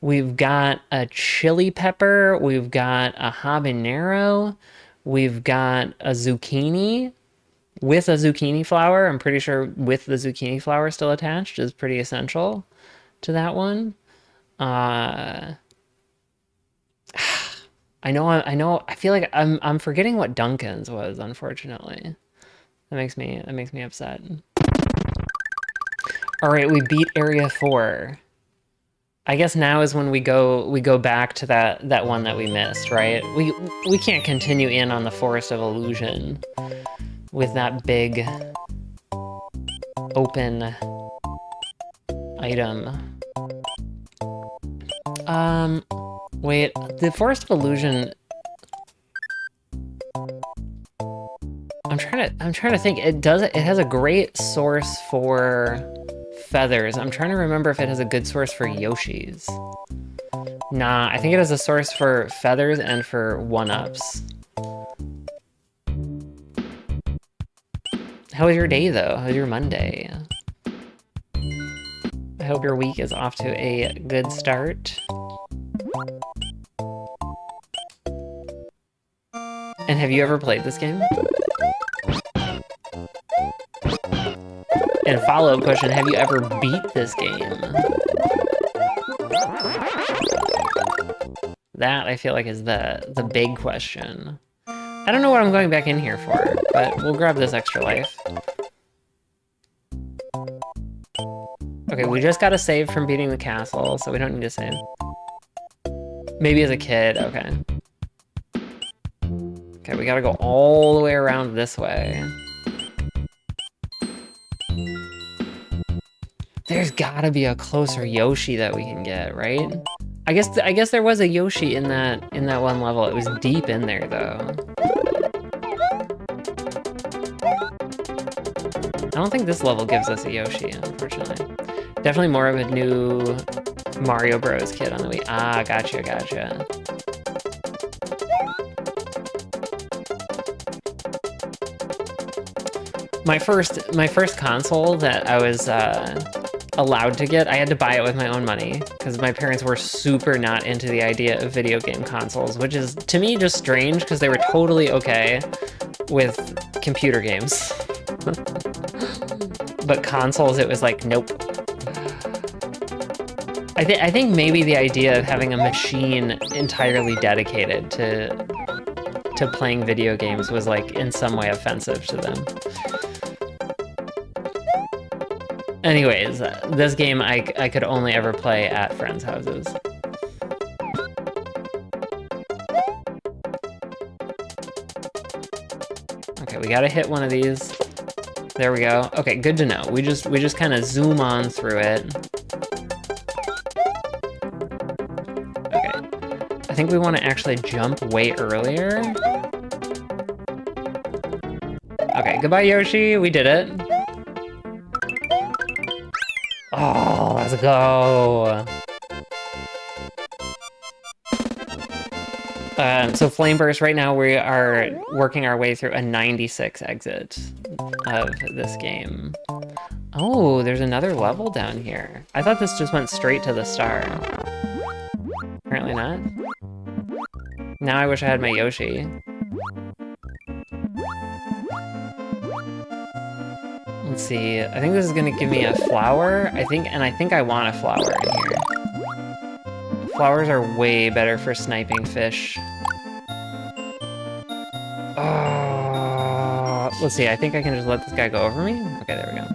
We've got a chili pepper. We've got a habanero. We've got a zucchini with a zucchini flower. I'm pretty sure with the zucchini flower still attached is pretty essential to that one. I know. I feel like I'm forgetting what Dunkin's was, unfortunately. That makes me upset. All right, we beat Area 4. I guess now is when we go back to that one that we missed, right? We can't continue in on the Forest of Illusion with that big open item. Wait, the Forest of Illusion. I'm trying to think. It has a great source for feathers. I'm trying to remember if it has a good source for Yoshis. Nah, I think it has a source for feathers and for 1-ups. How was your day though? How was your Monday? I hope your week is off to a good start. And have you ever played this game? And follow-up question, have you ever beat this game? That, I feel like, is the big question. I don't know what I'm going back in here for, but we'll grab this extra life. Okay, we just got a save from beating the castle, so we don't need to save. Maybe as a kid, okay. Okay, we gotta go all the way around this way. There's gotta be a closer Yoshi that we can get, right? I guess there was a Yoshi in that one level. It was deep in there though. I don't think this level gives us a Yoshi, unfortunately. Definitely more of a new Mario Bros. Kid on the Wii. Ah, gotcha. My first console that I was allowed to get, I had to buy it with my own money because my parents were super not into the idea of video game consoles, which is to me just strange because they were totally okay with computer games. But consoles, it was like, nope. I think maybe the idea of having a machine entirely dedicated to playing video games was like in some way offensive to them. Anyways, this game I could only ever play at friends' houses. Okay, we gotta hit one of these. There we go. Okay, good to know. We just kind of zoom on through it. Okay, I think we want to actually jump way earlier. Okay, goodbye Yoshi. We did it. Oh, let's go. So Flame Burst, right now we are working our way through a 96 exit of this game. Oh, there's another level down here. I thought this just went straight to the star. Apparently not. Now I wish I had my Yoshi. Let's see, I think this is gonna give me a flower. I think I want a flower in here. Flowers are way better for sniping fish. Oh, let's see, I think I can just let this guy go over me. Okay, there we go.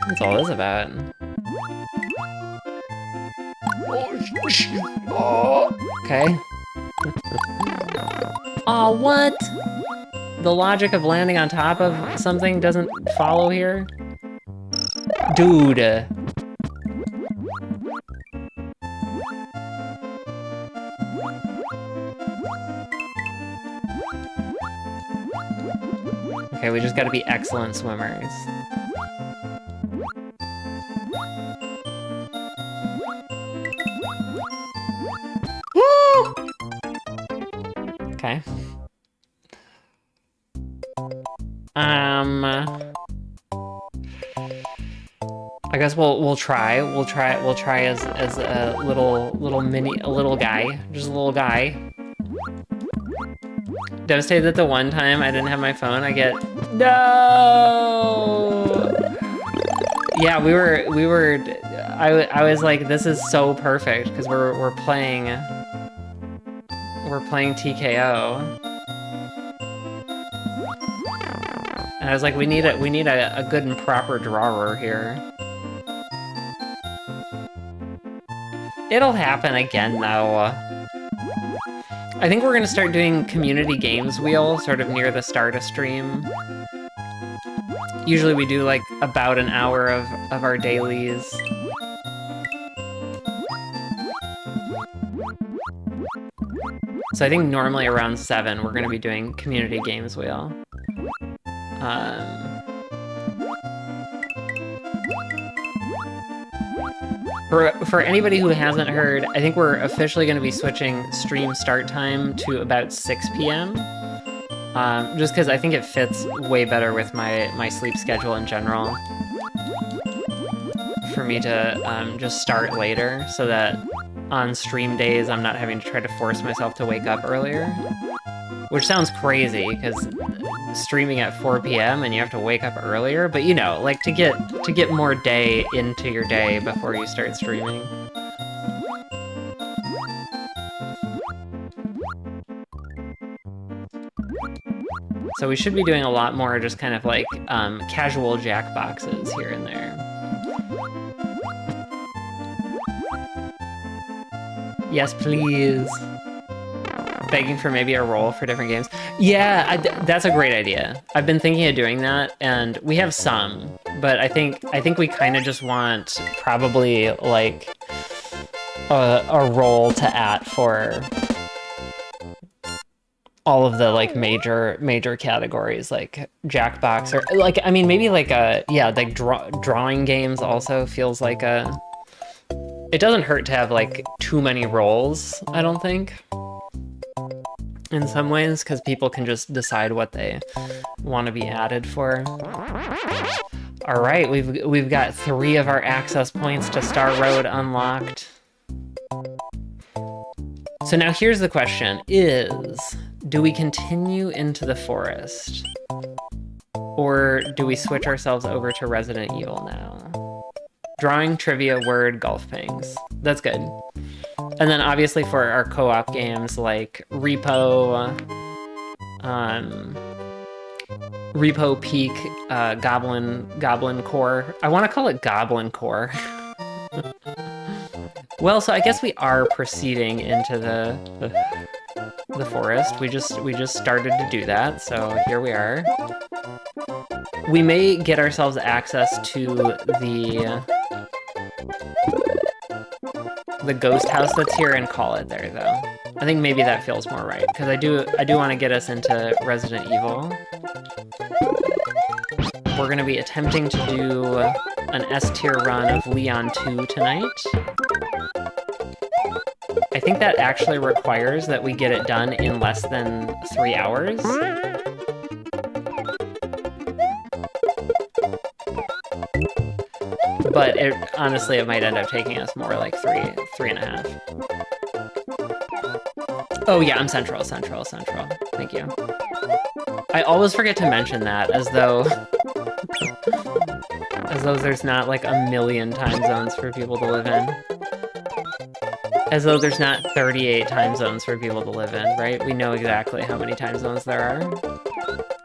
That's all this is about. Oh, okay. Aw, what? The logic of landing on top of something doesn't follow here? Dude. Okay, we just gotta be excellent swimmers. Woo! Okay. I guess we'll try. We'll try as a little guy, just a little guy. Devastated that the one time I didn't have my phone, I get no. Yeah, I was like, this is so perfect because we're playing TKO. And I was like, we need a good and proper drawer here. It'll happen again, though. I think we're gonna start doing community games wheel sort of near the start of stream. Usually we do like about an hour of our dailies. So I think normally around 7 we're gonna be doing community games wheel. For anybody who hasn't heard, I think we're officially going to be switching stream start time to about 6 p.m. Just because I think it fits way better with my sleep schedule in general. For me to just start later so that on stream days I'm not having to try to force myself to wake up earlier. Which sounds crazy, because streaming at 4 p.m. and you have to wake up earlier, but you know, like to get more day into your day before you start streaming. So we should be doing a lot more just kind of like casual jackboxes here and there. Yes, please. Begging for maybe a role for different games. Yeah, that's a great idea. I've been thinking of doing that, and we have some, but I think we kind of just want probably like a role to at for all of the like major categories, like Jackbox, or like, I mean, maybe like like drawing games also feels like a. It doesn't hurt to have like too many roles, I don't think. In some ways, because people can just decide what they want to be added for. All right, we've got 3 of our access points to Star Road unlocked. So now here's the question, do we continue into the forest? Or do we switch ourselves over to Resident Evil now? Drawing, trivia, word, golf pings. That's good. And then obviously for our co-op games like Repo, Repo Peak, Goblin Core. I want to call it Goblin Core. Well, so I guess we are proceeding into the forest. We just started to do that, so here we are. We may get ourselves access to the ghost house that's here and call it there, though. I think maybe that feels more right, because I do want to get us into Resident Evil. We're going to be attempting to do an S-tier run of Leon 2 tonight. I think that actually requires that we get it done in less than 3 hours. But honestly, it might end up taking us more like 3.5. Oh yeah, I'm central. Thank you. I always forget to mention that, as though there's not like a million time zones for people to live in. As though there's not 38 time zones for people to live in, right? We know exactly how many time zones there are.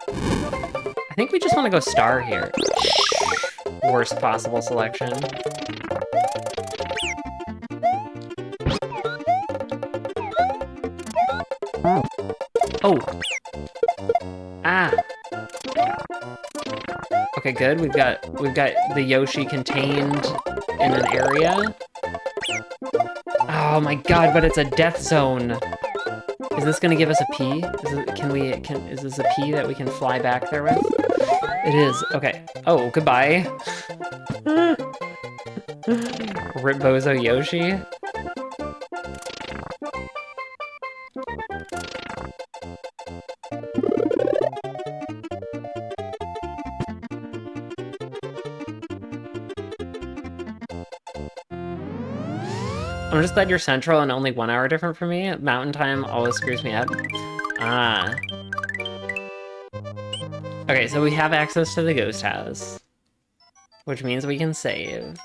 I think we just want to go star here. Worst possible selection. Oh! Ah! Okay, good. We've got the Yoshi contained in an area. Oh my god, but it's a death zone. Is this gonna give us a P? Is this a P that we can fly back there with? It is. Okay. Oh, goodbye. Ripbozo Yoshi. I'm just glad you're central and only 1 hour different from me. Mountain time always screws me up. Ah. Okay, so we have access to the ghost house, which means we can save.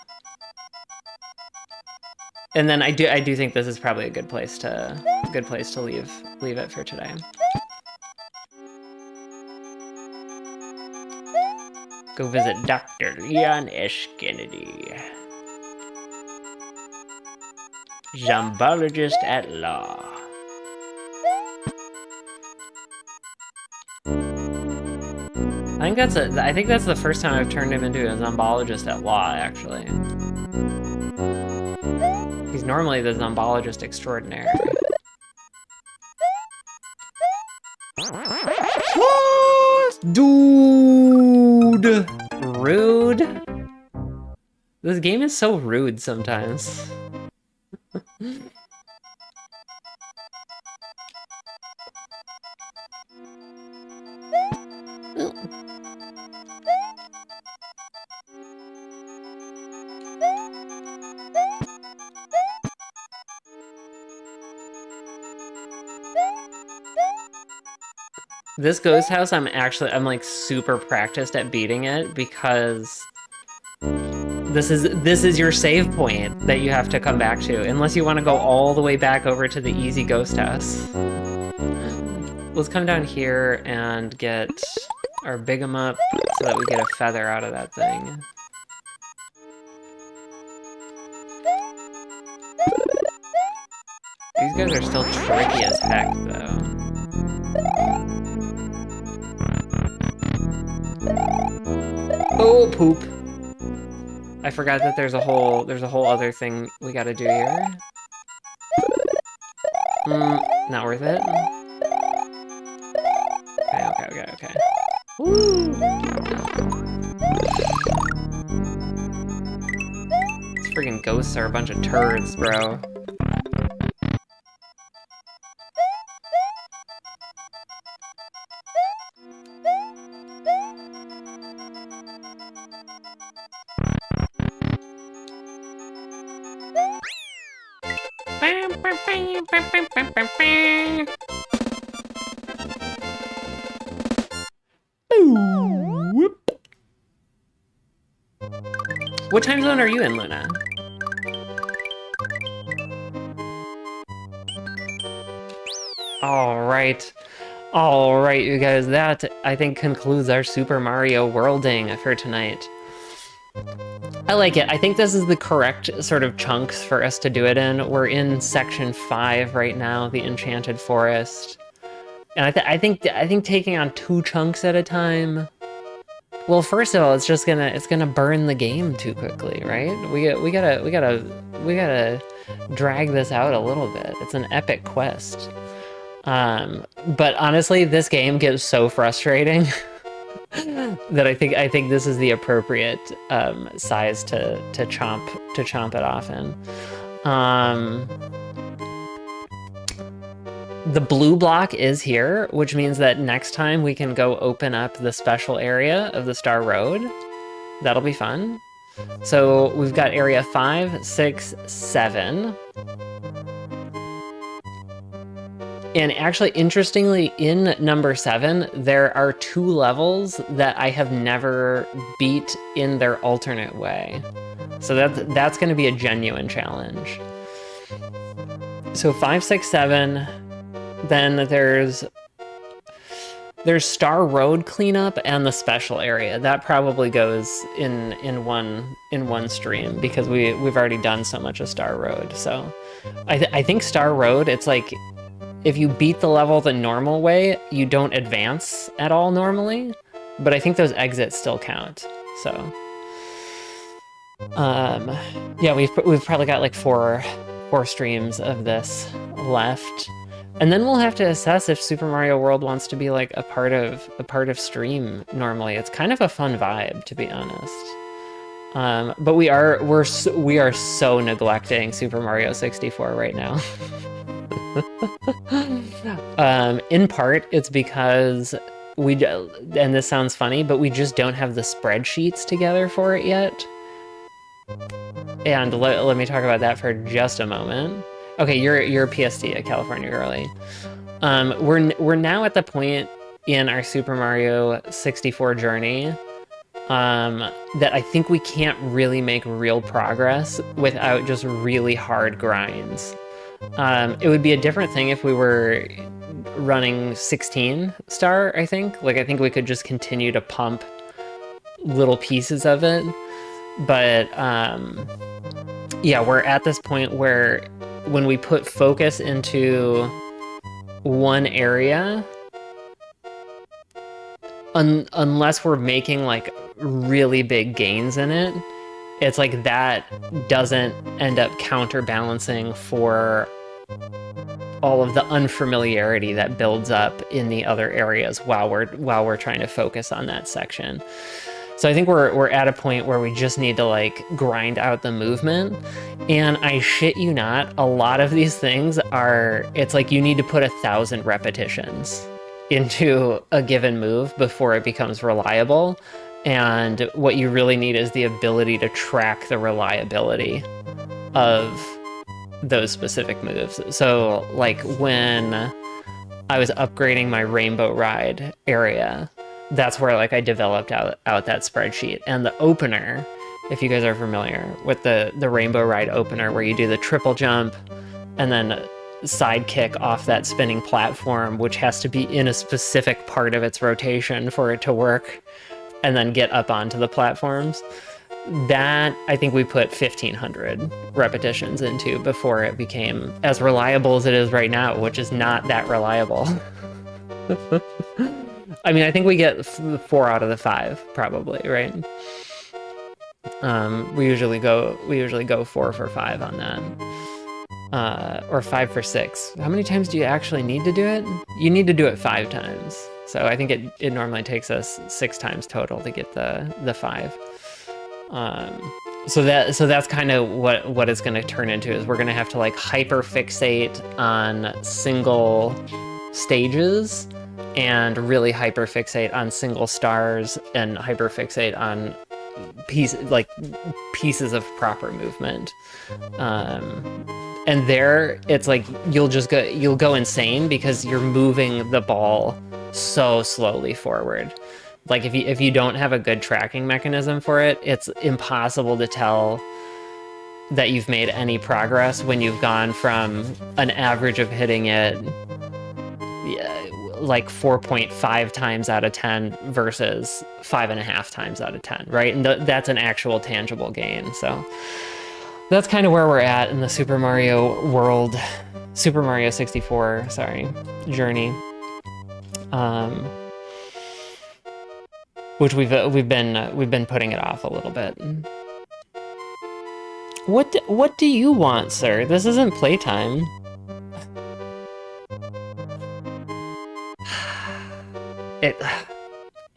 And then I do think this is probably a good place to leave it for today. Go visit Dr. Leon S. Kennedy. Zombologist at law. I think that's the first time I've turned him into a zombologist at law, actually. He's normally the zombologist extraordinaire. Dude! Rude. This game is so rude sometimes. This ghost house, I'm like super practiced at beating it because this is your save point that you have to come back to, unless you want to go all the way back over to the easy ghost house. Let's come down here and get our big 'em up so that we get a feather out of that thing. These guys are still tricky as heck, though. Oh, poop. I forgot that there's a whole other thing we gotta do here. Not worth it. Okay. Woo! These friggin' ghosts are a bunch of turds, bro. What time zone are you in, Luna? All right, you guys, that, I think, concludes our Super Mario Worlding for tonight. I like it. I think this is the correct sort of chunks for us to do it in. We're in section 5 right now, the Enchanted Forest. And I think taking on 2 chunks at a time, well, first of all, it's gonna burn the game too quickly, right? We gotta drag this out a little bit. It's an epic quest. But honestly, this game gets so frustrating that I think this is the appropriate size to chomp it off in. The blue block is here, which means that next time we can go open up the special area of the Star Road. That'll be fun. So we've got area 5, 6, 7. And actually, interestingly, in number 7, there are 2 levels that I have never beat in their alternate way. So that's going to be a genuine challenge. So 5, 6, 7. Then there's Star Road cleanup and the special area. That probably goes in one stream because we've already done so much of Star Road. So I think Star Road, it's like if you beat the level the normal way, you don't advance at all normally, but I think those exits still count. So, yeah, we've probably got like four streams of this left, and then we'll have to assess if Super Mario World wants to be like a part of stream normally. It's kind of a fun vibe, to be honest. But we are so neglecting Super Mario 64 right now. In part, it's because and this sounds funny, but we just don't have the spreadsheets together for it yet. And let me talk about that for just a moment. Okay, you're a PST, a California girly. We're now at the point in our Super Mario 64 journey that I think we can't really make real progress without just really hard grinds. It would be a different thing if we were running 16 star, I think. Like, I think we could just continue to pump little pieces of it. But yeah, we're at this point where when we put focus into one area, unless we're making like really big gains in it, it's like that doesn't end up counterbalancing for all of the unfamiliarity that builds up in the other areas while we're trying to focus on that section. So I think we're at a point where we just need to like grind out the movement. And I shit you not, a lot of these things it's like you need to put 1,000 repetitions into a given move before it becomes reliable. And what you really need is the ability to track the reliability of those specific moves. So like when I was upgrading my Rainbow Ride area, that's where like I developed out that spreadsheet. And the opener, if you guys are familiar with the Rainbow Ride opener, where you do the triple jump and then side kick off that spinning platform, which has to be in a specific part of its rotation for it to work, and then get up onto the platforms. That I think we put 1,500 repetitions into before it became as reliable as it is right now, which is not that reliable. I mean, I think we get 4 out of the 5 probably, right? We usually go 4 for 5 on that, or 5 for 6. How many times do you actually need to do it? You need to do it 5 times. So I think it normally takes us 6 times total to get the 5. So that's kind of what it's going to turn into, is we're going to have to like hyper fixate on single stages and really hyper fixate on single stars and hyper fixate on pieces of proper movement. And there it's like you'll go insane because you're moving the ball so slowly forward. Like if you don't have a good tracking mechanism for it, it's impossible to tell that you've made any progress when you've gone from an average of hitting it like 4.5 times out of 10 versus 5.5 times out of 10, right? And that's an actual tangible gain. So that's kind of where we're at in the Super Mario 64, journey. Which we've been putting it off a little bit. What do you want, sir? This isn't playtime.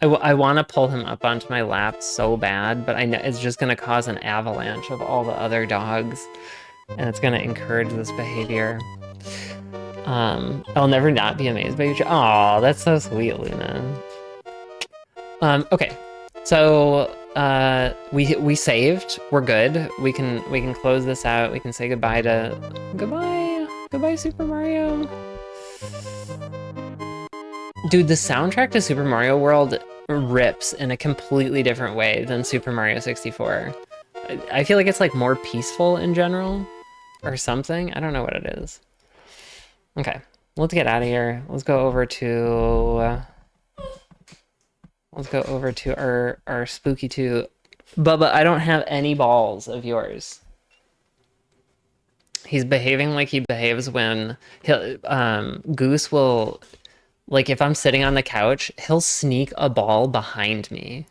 I want to pull him up onto my lap so bad, but I know it's just going to cause an avalanche of all the other dogs, and it's going to encourage this behavior. I'll never not be amazed by you. Aw, that's so sweet, Luna. Okay, so we saved. We're good. We can close this out. We can say goodbye, Super Mario. Dude, the soundtrack to Super Mario World rips in a completely different way than Super Mario 64. I feel like it's like more peaceful in general or something. I don't know what it is. Okay, let's get out of here. Let's go over to our Spooky 2. Bubba, I don't have any balls of yours. He's behaving like he behaves when Goose will, like, if I'm sitting on the couch, he'll sneak a ball behind me.